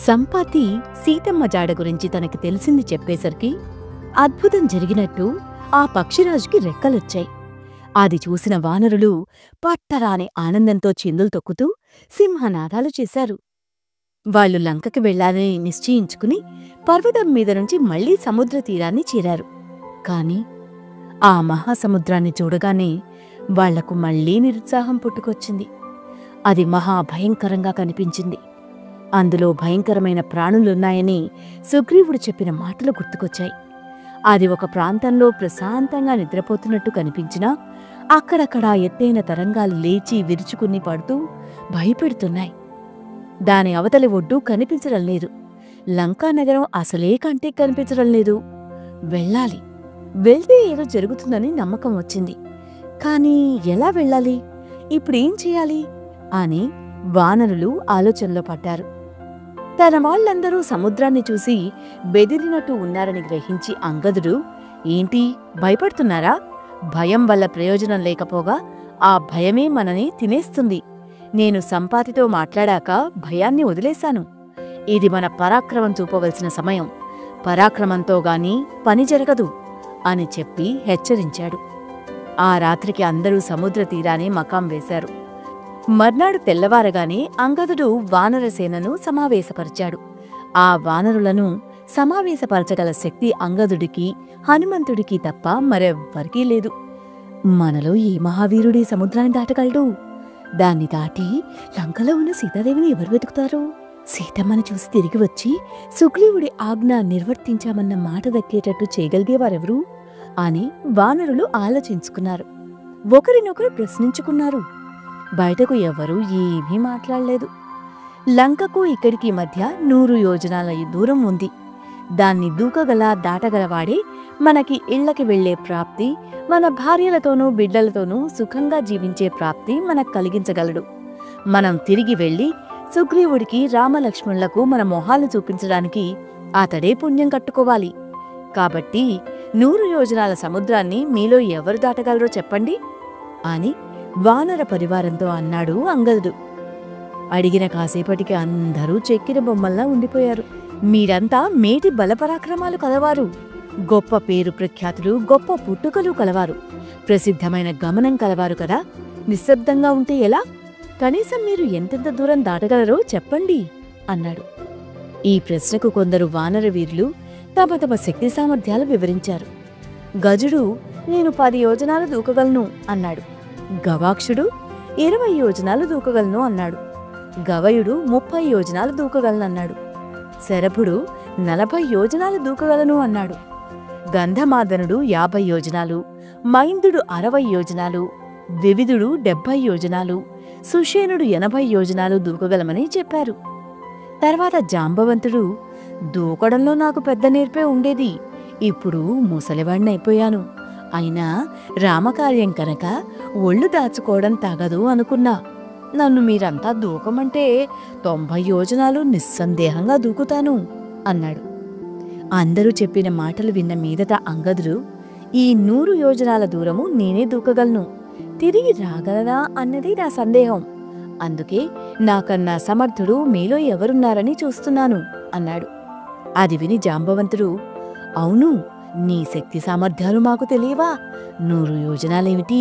సంపాతి సీతమ్మ జాడ గురించి తనకి తెలిసింది చెప్పేసరికి అద్భుతం జరిగినట్టు ఆ పక్షిరాజుకి రెక్కలొచ్చాయి. అది చూసిన వానరులు పట్టరాని ఆనందంతో చిందులు తొక్కుతూ సింహనాదాలు చేశారు. వాళ్లు లంకకి వెళ్లాలని నిశ్చయించుకుని పర్వతం మీద నుంచి మళ్లీ సముద్ర తీరాన్ని చేరారు. కాని ఆ మహాసముద్రాన్ని చూడగానే వాళ్లకు మళ్లీ నిరుత్సాహం పుట్టుకొచ్చింది. అది మహాభయంకరంగా కనిపించింది. అందులో భయంకరమైన ప్రాణులున్నాయని సుగ్రీవుడు చెప్పిన మాటలు గుర్తుకొచ్చాయి. అది ఒక ప్రాంతంలో ప్రశాంతంగా నిద్రపోతున్నట్టు కనిపించినా అక్కడక్కడా ఎత్తైన తరంగాలు లేచి విరుచుకుని పడుతూ భయపెడుతున్నాయి. దాని అవతలి ఒడ్డు కనిపించడం లేదు. లంకానగరం అసలే కంటికి కనిపించడం లేదు. వెళ్ళాలి, వెళ్తే ఏదో జరుగుతుందని నమ్మకం వచ్చింది. కాని ఎలా వెళ్ళాలి, ఇప్పుడేం చెయ్యాలి అని వానరులు ఆలోచనలో పడ్డారు. తన వాళ్లందరూ సముద్రాన్ని చూసి బెదిరినట్టు ఉన్నారని గ్రహించి అంగదుడు, ఏంటి భయపడుతున్నారా? భయం వల్ల ప్రయోజనం లేకపోగా ఆ భయమే మనని తినేస్తుంది. నేను సంపాతితో మాట్లాడాక భయాన్ని వదిలేశాను. ఇది మన పరాక్రమం చూపవలసిన సమయం. పరాక్రమంతో గాని పని జరగదు అని చెప్పి హెచ్చరించాడు. ఆ రాత్రికి అందరూ సముద్ర తీరానే మకాం వేశారు. మర్నాడు తెల్లవారగానే అంగదుడు వానరసేనను సమావేశపరిచాడు. ఆ వానరులను సమావేశపరచగల శక్తి అంగదుడికి, హనుమంతుడికి తప్ప మరెవ్వరికీ లేదు. మనలో ఏ మహావీరుడి సముద్రాన్ని దాటగలడు? దాన్ని దాటి లంకలో ఉన్న సీతాదేవిని ఎవరు వెతుకుతారు? సీతమ్మని చూసి తిరిగి వచ్చి సుగ్రీవుడి ఆజ్ఞ నిర్వర్తించామన్న మాట దక్కేటట్టు చేయగలిగేవారెవరు అని వానరులు ఆలోచించుకున్నారు. ఒకరినొకరు ప్రశ్నించుకున్నారు. బయటకు ఎవరూ ఏమీ మాట్లాడలేదు. లంకకు ఇక్కడికి మధ్య 100 యోజనాల దూరం ఉంది. దాన్ని దూకగల దాటగలవాడే మనకి ఇళ్లకి వెళ్లే ప్రాప్తి, మన భార్యలతోనూ బిడ్డలతోనూ సుఖంగా జీవించే ప్రాప్తి మనకు కలిగించగలడు. మనం తిరిగి వెళ్లి సుగ్రీవుడికి, రామలక్ష్మణులకు మన మొహాలు చూపించడానికి అతడే పుణ్యం కట్టుకోవాలి. కాబట్టి 100 యోజనాల సముద్రాన్ని మీలో ఎవరు దాటగలరో చెప్పండి అని వానర పరివారంతో అన్నాడు అంగదుడు. అడిగిన కాసేపటికి అందరూ చెక్కిన బొమ్మల్లా ఉండిపోయారు. మీరంతా మేటి బలపరాక్రమాలు కలవారు, గొప్ప పేరు ప్రఖ్యాతులు, గొప్ప పుట్టుకలు కలవారు, ప్రసిద్ధమైన గమనం కలవారు కదా. నిశ్శబ్దంగా ఉంటే ఎలా? కనీసం మీరు ఎంతెంత దూరం దాటగలరో చెప్పండి అన్నాడు. ఈ ప్రశ్నకు కొందరు వానర వీరులు తమ తమ శక్తి సామర్థ్యాలు వివరించారు. గజుడు, నేను 10 యోజనాలు దూకగలను అన్నాడు. గవాక్షుడు 20 యోజనాలు దూకగలను అన్నాడు. గవయుడు 30 యోజనాలు దూకగలనన్నాడు. శరభుడు 40 యోజనాలు దూకగలను అన్నాడు. గంధమాదనుడు 50 యోజనాలు, మైందుడు 60 యోజనాలు, వివిధుడు 70 యోజనాలు, సుషేనుడు 80 యోజనాలు దూకగలమని చెప్పారు. తర్వాత జాంబవంతుడు, దూకడంలో నాకు పెద్ద నేర్పే ఉండేది, ఇప్పుడు ముసలివాణ్ణైపోయాను. అయినా రామకార్యం కనుక ఒళ్ళు దాచుకోవడం తగదు అనుకున్నా. నన్ను మీరంతా దూకమంటే 90 యోజనాలు నిస్సందేహంగా దూకుతాను అన్నాడు. అందరూ చెప్పిన మాటలు విన్న మీదట అంగదుడు, ఈ 100 యోజనాల దూరము నేనే దూకగలను, తిరిగి రాగలనా అన్నది నా సందేహం. అందుకే నాకన్నా సమర్థుడు మీలో ఎవరున్నారని చూస్తున్నాను అన్నాడు. అది విని జాంబవంతుడు, అవును, నీ శక్తి సామర్థ్యాలు మాకు తెలియవా? 100 యోజనాలేమిటి,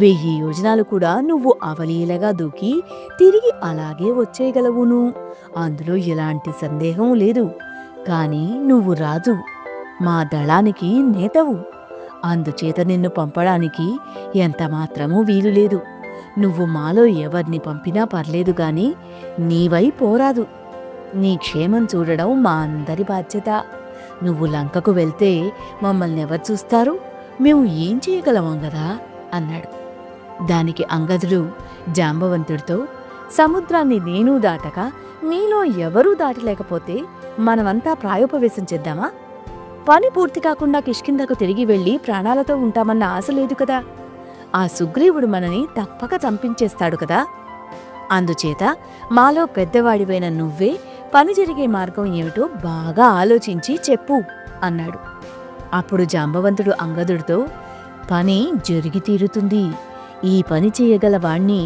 1000 యోజనాలు కూడా నువ్వు అవలీలగా దూకి తిరిగి అలాగే వచ్చేయగలవును. అందులో ఎలాంటి సందేహం లేదు. కాని నువ్వు రాజు, మా దళానికి నేతవు. అందుచేత నిన్ను పంపడానికి ఎంతమాత్రమూ వీలులేదు. నువ్వు మాలో ఎవర్ని పంపినా పర్లేదుగాని నీవై పోరాదు. నీ క్షేమం చూడడం మా అందరి బాధ్యత. నువ్వు లంకకు వెళ్తే మమ్మల్ని ఎవరు చూస్తారు? మేము ఏం చేయగలమం గదా అన్నాడు. దానికి అంగదుడు జాంబవంతుడితో, సముద్రాన్ని నేను దాటక మీలో ఎవరూ దాటలేకపోతే మనమంతా ప్రాయోపవేశం చేద్దామా? పని పూర్తి కాకుండా కిష్కింధకు తిరిగి వెళ్లి ప్రాణాలతో ఉంటామన్న ఆశ లేదు కదా. ఆ సుగ్రీవుడు మనని తప్పక చంపించేస్తాడు కదా. అందుచేత మాలో పెద్దవాడివైన నువ్వే పని జరిగే మార్గం ఏమిటో బాగా ఆలోచించి చెప్పు అన్నాడు. అప్పుడు జాంబవంతుడు అంగదుడితో, పని జరిగి తీరుతుంది. ఈ పని చేయగల వాణ్ణి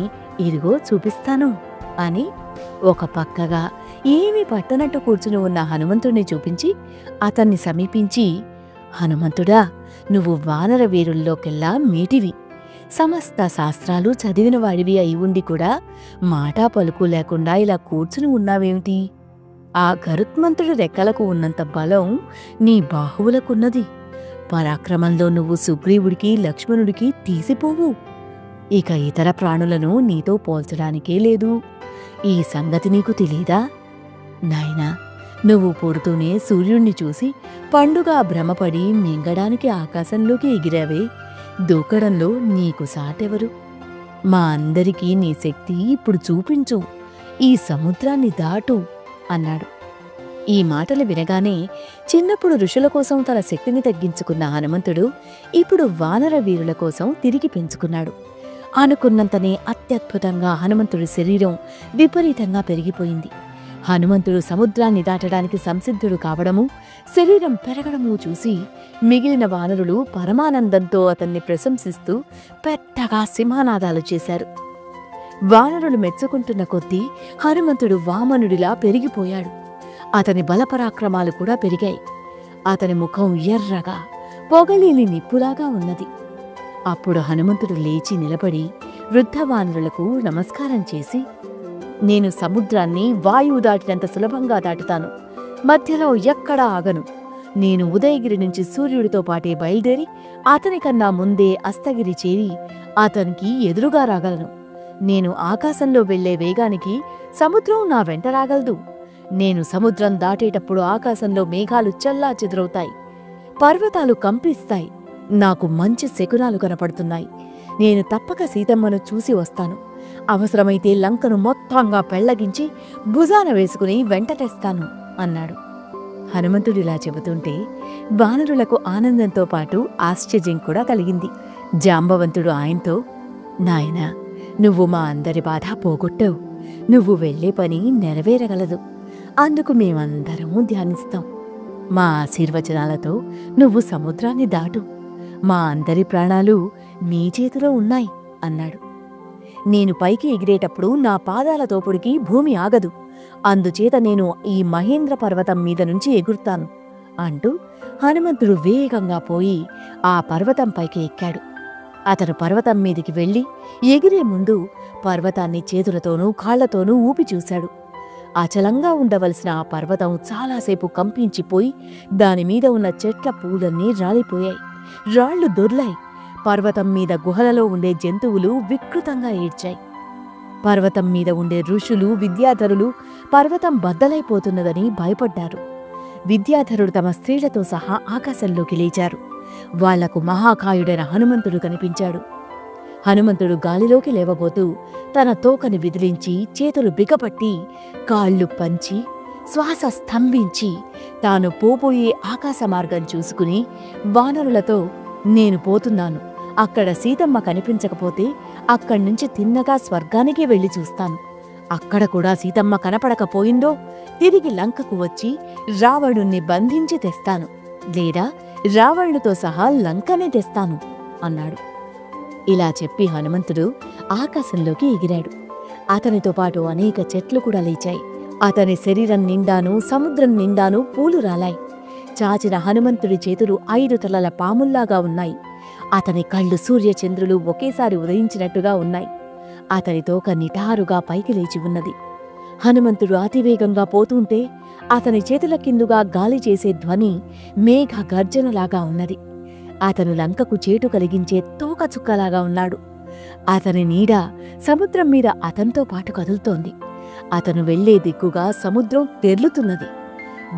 ఇదిగో చూపిస్తాను అని ఒక పక్కగా ఏమీ పట్టనట్టు కూర్చుని ఉన్న హనుమంతుడిని చూపించి అతన్ని సమీపించి, హనుమంతుడా, నువ్వు వానర వీరుల్లోకెల్లా మీటివి. సమస్త శాస్త్రాలు చదివిన వాడివి అయి ఉండి కూడా మాటా పలుకు లేకుండా ఇలా కూర్చుని ఉన్నావేమిటి? ఆ గరుత్మంతుడి రెక్కలకు ఉన్నంత బలం నీ బాహువులకున్నది. పరాక్రమంలో నువ్వు సుగ్రీవుడికి లక్ష్మణుడికి తీసిపోవు. ఇక ఇతర ప్రాణులను నీతో పోల్చడానికే లేదు. ఈ సంగతి నీకు తెలీదా? నాయనా, నువ్వు పుడుతూనే సూర్యుణ్ణి చూసి పండుగ భ్రమపడి మింగడానికి ఆకాశంలోకి ఎగిరావే, దూకడంలో నీకు సాటెవరు? మా అందరికీ నీ శక్తి ఇప్పుడు చూపించు, ఈ సముద్రాన్ని దాటు అన్నాడు. ఈ మాటలు వినగానే చిన్నప్పుడు ఋషుల కోసం తన శక్తిని తగ్గించుకున్న హనుమంతుడు ఇప్పుడు వానర వీరుల కోసం తిరిగి పెంచుకున్నాడు. అనుకున్నంతనే అత్యద్భుతంగా హనుమంతుడి శరీరం విపరీతంగా పెరిగిపోయింది. హనుమంతుడు సముద్రాన్ని దాటడానికి సంసిద్ధుడు కావడము, శరీరం పెరగడము చూసి మిగిలిన వానరులు పరమానందంతో అతన్ని ప్రశంసిస్తూ పెద్దగా సింహనాదాలు చేశారు. వానరులు మెచ్చుకుంటున్న కొద్దీ హనుమంతుడు వామనుడిలా పెరిగిపోయాడు. అతని బలపరాక్రమాలు కూడా పెరిగాయి. అతని ముఖం ఎర్రగా పొగలేని నిప్పులాగా ఉన్నది. అప్పుడు హనుమంతుడు లేచి నిలబడి వృద్ధవానరులకు నమస్కారం చేసి, నేను సముద్రాన్ని వాయువు దాటినంత సులభంగా దాటుతాను. మధ్యలో ఎక్కడా ఆగను. నేను ఉదయగిరి నుంచి సూర్యుడితో పాటే బయలుదేరి అతనికన్నా ముందే అస్తగిరి చేరి అతనికి ఎదురుగా రాగలను. నేను ఆకాశంలో వెళ్లే వేగానికి సముద్రం నా వెంట రాగలదు. నేను సముద్రం దాటేటప్పుడు ఆకాశంలో మేఘాలు చల్లా చెదురవుతాయి, పర్వతాలు కంపిస్తాయి. నాకు మంచి శకునాలు కనపడుతున్నాయి. నేను తప్పక సీతమ్మను చూసి వస్తాను. అవసరమైతే లంకను మొత్తంగా పెళ్లగించి భుజాన వేసుకుని వెంట తెస్తాను అన్నాడు. హనుమంతుడిలా చెబుతుంటే వానరులకు ఆనందంతో పాటు ఆశ్చర్యం కూడా కలిగింది. జాంబవంతుడు ఆయనతో, నాయనా, నువ్వు మా అందరి బాధ పోగొట్టావు. నువ్వు వెళ్లే పని నెరవేరగలదు. అందుకు మేమందరము ధ్యానిస్తాం. మా ఆశీర్వచనాలతో నువ్వు సముద్రాన్ని దాటు. మా అందరి ప్రాణాలు నీ చేతిలో ఉన్నాయి అన్నాడు. నేను పైకి ఎగిరేటప్పుడు నా పాదాల తోపుడికి భూమి ఆగదు. అందుచేత నేను ఈ మహేంద్ర పర్వతం మీద నుంచి ఎగురుతాను అంటూ హనుమంతుడు వేగంగా పోయి ఆ పర్వతం పైకి ఎక్కాడు. అతను పర్వతం మీదికి వెళ్లి ఎగిరే ముందు పర్వతాన్ని చేతులతోనూ కాళ్లతోనూ ఊపి చూశాడు. అచలంగా ఉండవలసిన ఆ పర్వతం చాలాసేపు కంపించిపోయి దానిమీద ఉన్న చెట్ల పూలన్నీ రాలిపోయాయి. రాళ్లు దొర్లాయి. పర్వతం మీద గుహలలో ఉండే జంతువులు వికృతంగా ఏడ్చాయి. పర్వతం మీద ఉండే ఋషులు, విద్యాధరులు పర్వతం బద్దలైపోతున్నదని భయపడ్డారు. విద్యాధరుడు తమ స్త్రీలతో సహా ఆకాశంలోకి లేచారు. వాళ్లకు మహాకాయుడైన హనుమంతుడు కనిపించాడు. హనుమంతుడు గాలిలోకి లేవబోతూ తన తోకని విదిలించి చేతులు బిగపట్టి కాళ్ళు పంచి శ్వాస స్తంభించి తాను పోబోయే ఆకాశ మార్గం చూసుకుని వానరులతో, నేను పోతున్నాను. అక్కడ సీతమ్మ కనిపించకపోతే అక్కడ్నుంచి తిన్నగా స్వర్గానికి వెళ్లి చూస్తాను. అక్కడ కూడా సీతమ్మ కనపడకపోయిందో తిరిగి లంకకు వచ్చి రావణుణ్ణి బంధించి తెస్తాను, లేదా రావణుతో సహా లంకనే తెస్తాను అన్నాడు. ఇలా చెప్పి హనుమంతుడు ఆకాశంలోకి ఎగిరాడు. అతనితో పాటు అనేక చెట్లు కూడా లేచాయి. అతని శరీరం నిండాను సముద్రం నిండాను పూలు రాలాయి. చాచిన హనుమంతుడి చేతులు 5 తలల పాముల్లాగా ఉన్నాయి. అతని కళ్ళు సూర్యచంద్రులు ఒకేసారి ఉదయించినట్టుగా ఉన్నాయి. అతని తోక నిటారుగా పైకి లేచి ఉన్నది. హనుమంతుడు అతివేగంగా పోతుంటే అతని చేతుల కిందుగా గాలి చేసే ధ్వని మేఘ గర్జనలాగా ఉన్నది. అతను లంకకు చేటు కలిగించే తోకచుక్కలాగా ఉన్నాడు. అతని నీడ సముద్రం మీద అతనితో పాటు కదులుతోంది. అతను వెళ్లే దిక్కుగా సముద్రం తెర్లుతున్నది.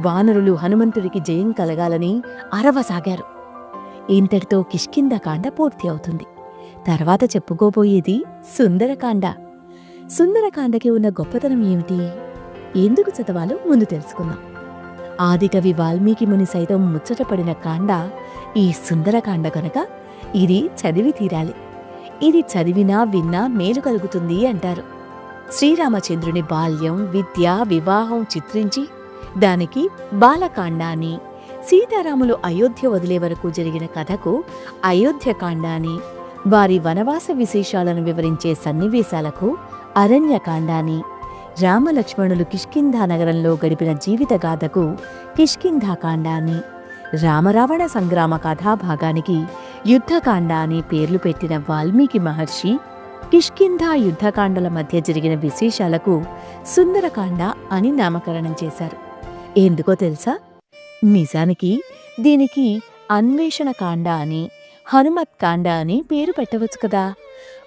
వానరులు హనుమంతుడికి జయం కలగాలని అరవసాగారు. ఇంతటితో కిష్కింధకాండ పూర్తి అవుతుంది. తర్వాత చెప్పుకోబోయేది సుందరకాండ. సుందరకాండకి ఉన్న గొప్పతనం ఏమిటి, ఎందుకు చదవాలో ముందు తెలుసుకుందాం. ఆదికవి వాల్మీకి ముని సైతం ముచ్చటపడిన కాండ ఈ సుందరకాండ కనుక ఇది చదివి తీరాలి. ఇది చదివినా విన్నా మేలు కలుగుతుంది అంటారు. శ్రీరామచంద్రుని బాల్యం, విద్య, వివాహం చిత్రించి దానికి బాలకాండ అని, సీతారాములు అయోధ్య వదిలే వరకు జరిగిన కథకు అయోధ్యకాండ అని, వారి వనవాస విశేషాలను వివరించే సన్నివేశాలకు అరణ్యకాండ అని, రామలక్ష్మణులు కిష్కింధా నగరంలో గడిపిన జీవితగాథకు కిష్కింధాకాండ అని, రామరావణ సంగ్రామ కథాభాగానికి యుద్ధకాండ అని పేర్లు పెట్టిన వాల్మీకి మహర్షి కిష్కింధా యుద్ధకాండల మధ్య జరిగిన విశేషాలకు సుందరకాండ అని నామకరణం చేశారు. ఎందుకో తెలుసా? నిజానికి దీనికి అన్వేషణకాండ అని, హనుమత్కాండ అని పేరు పెట్టవచ్చు కదా.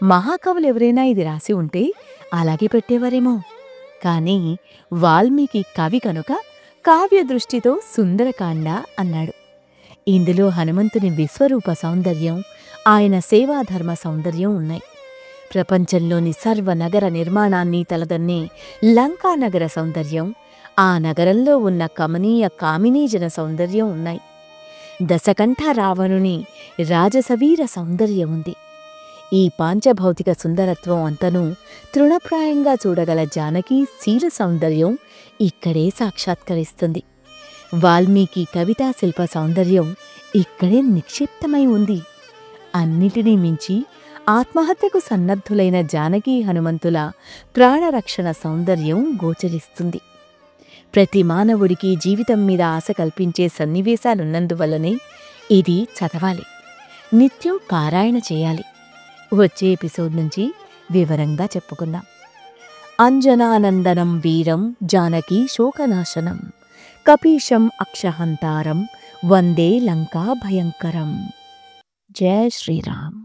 మహాకవులు ఎవరైనా ఇది రాసి ఉంటే అలాగే పెట్టేవారేమో. కానీ వాల్మీకి కవి కనుక కావ్య దృష్టితో సుందరకాండ అన్నాడు. ఇందులో హనుమంతుని విశ్వరూప సౌందర్యం, ఆయన సేవాధర్మ సౌందర్యం ఉన్నాయి. ప్రపంచంలోని సర్వనగర నిర్మాణాన్ని తలదన్నే లంకానగర సౌందర్యం, ఆ నగరంలో ఉన్న కమనీయ కామినీజన సౌందర్యం ఉన్నాయి. దశకంఠ రావణుని రాజసవీర సౌందర్యం ఉంది. ఈ పాంచభౌతిక సుందరత్వం అంతనూ తృణప్రాయంగా చూడగల జానకి శీల సౌందర్యం ఇక్కడే సాక్షాత్కరిస్తుంది. వాల్మీకి కవితా శిల్ప సౌందర్యం ఇక్కడే నిక్షిప్తమై ఉంది. అన్నిటినీ మించి ఆత్మహత్యకు సన్నద్ధులైన జానకీ హనుమంతుల ప్రాణరక్షణ సౌందర్యం గోచరిస్తుంది. ప్రతి మానవుడికి జీవితం మీద ఆశ కల్పించే సన్నివేశాలున్నందువల్లనే ఇది చదవాలి, నిత్యం పారాయణ చేయాలి. వచ్చే ఎపిసోడ్ నుంచి వివరంగా చెప్పుకుందాం. అంజనానందనం వీరం జానకీ శోకనాశనం కపీశం అక్షహంతారం వందే లంకా భయంకరం. జయ శ్రీరామ్.